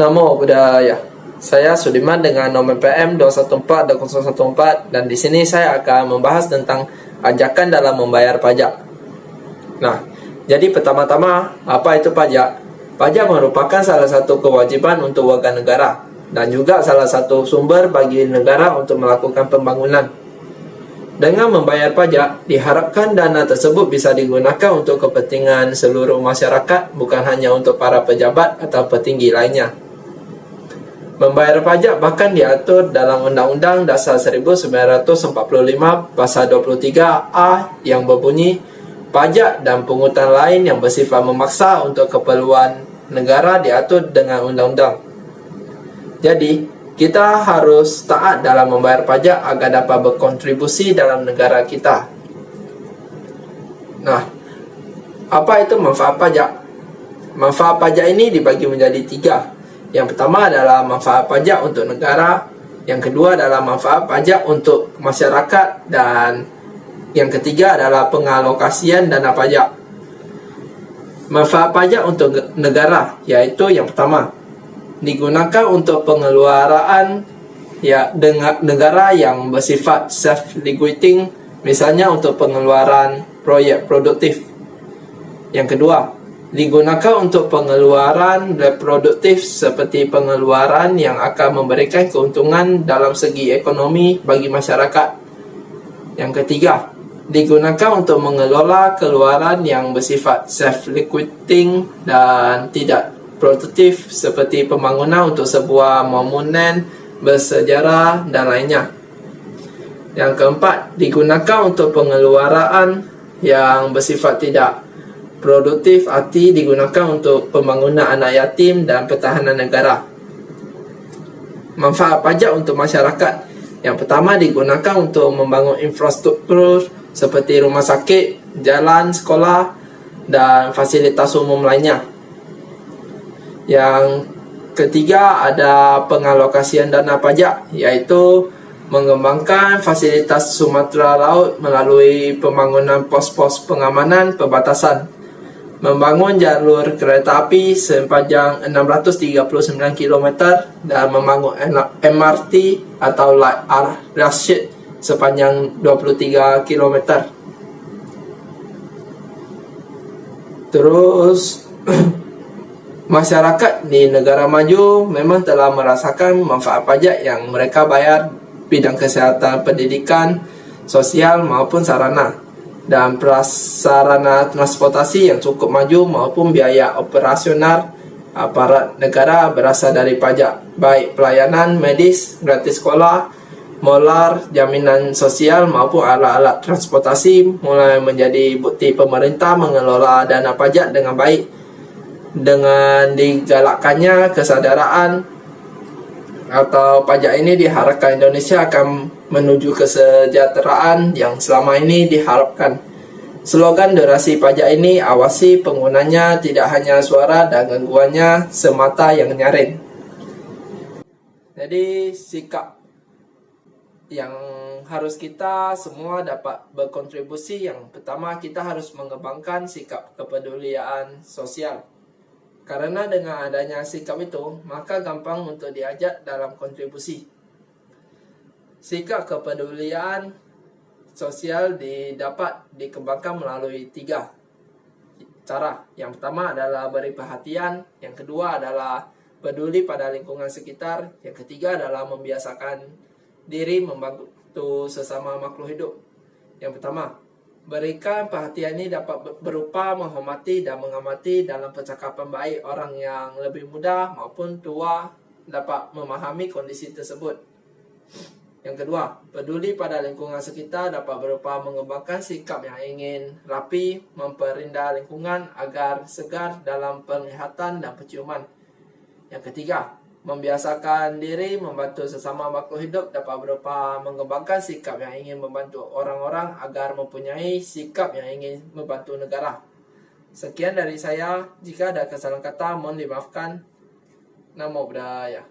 Namo Buddhaya. Saya Sudiman dengan nomor PM 214-2014 dan di sini saya akan membahas tentang ajakan dalam membayar pajak. Nah, jadi pertama-tama apa itu pajak? Pajak merupakan salah satu kewajiban untuk warga negara dan juga salah satu sumber bagi negara untuk melakukan pembangunan. Dengan membayar pajak, diharapkan dana tersebut bisa digunakan untuk kepentingan seluruh masyarakat, bukan hanya untuk para pejabat atau petinggi lainnya. Membayar pajak bahkan diatur dalam Undang-Undang Dasar 1945 Pasal 23A yang berbunyi, pajak dan pungutan lain yang bersifat memaksa untuk keperluan negara diatur dengan undang-undang. Jadi, kita harus taat dalam membayar pajak agar dapat berkontribusi dalam negara kita. Nah, apa itu manfaat pajak? Manfaat pajak ini dibagi menjadi 3. Yang pertama adalah manfaat pajak untuk negara, yang kedua adalah manfaat pajak untuk masyarakat, dan yang ketiga adalah pengalokasian dana pajak. Manfaat pajak untuk negara, yaitu yang pertama, digunakan untuk pengeluaran dengan negara yang bersifat self-regulating, misalnya untuk pengeluaran proyek produktif. Yang kedua, digunakan untuk pengeluaran reproduktif seperti pengeluaran yang akan memberikan keuntungan dalam segi ekonomi bagi masyarakat. Yang ketiga, digunakan untuk mengelola keluaran yang bersifat self-regulating dan tidak produktif seperti pembangunan untuk sebuah monumen bersejarah dan lainnya. Yang keempat, digunakan untuk pengeluaran yang bersifat tidak produktif, arti digunakan untuk pembangunan anak yatim dan pertahanan negara. Manfaat pajak untuk masyarakat. Yang pertama, digunakan untuk membangun infrastruktur seperti rumah sakit, jalan, sekolah, dan fasilitas umum lainnya. Yang ketiga ada pengalokasian dana pajak, yaitu mengembangkan fasilitas Sumatera Laut melalui pembangunan pos-pos pengamanan perbatasan, membangun jalur kereta api sepanjang 639 km dan membangun MRT atau Light Rail sepanjang 23 km. Terus masyarakat di negara maju memang telah merasakan manfaat pajak yang mereka bayar bidang kesehatan, pendidikan, sosial maupun sarana dan prasarana transportasi yang cukup maju maupun biaya operasional aparat negara berasal dari pajak, baik pelayanan medis, gratis sekolah, molar, jaminan sosial maupun alat-alat transportasi mulai menjadi bukti pemerintah mengelola dana pajak dengan baik. Dengan digalakkannya kesadaran atau pajak ini diharapkan Indonesia akan menuju kesejahteraan yang selama ini diharapkan. Slogan durasi pajak ini, awasi penggunanya, tidak hanya suara dan gangguannya semata yang nyaring. Jadi sikap yang harus kita semua dapat berkontribusi, yang pertama kita harus mengembangkan sikap kepedulian sosial. Karena dengan adanya sikap itu, maka gampang untuk diajak dalam kontribusi. Sikap kepedulian sosial dapat dikembangkan melalui 3 cara. Yang pertama adalah beri perhatian, yang kedua adalah peduli pada lingkungan sekitar, yang ketiga adalah membiasakan diri membantu sesama makhluk hidup. Yang pertama, berikan perhatian ini dapat berupa menghormati dan mengamati dalam percakapan baik orang yang lebih muda maupun tua dapat memahami kondisi tersebut. Yang kedua, peduli pada lingkungan sekitar dapat berupa mengembangkan sikap yang ingin rapi, memperindah lingkungan agar segar dalam penglihatan dan penciuman. Yang ketiga, membiasakan diri membantu sesama makhluk hidup dapat berupa mengembangkan sikap yang ingin membantu orang-orang agar mempunyai sikap yang ingin membantu negara. Sekian dari saya. Jika ada kesalahan kata, mohon dimaafkan. Namo Buddhaya.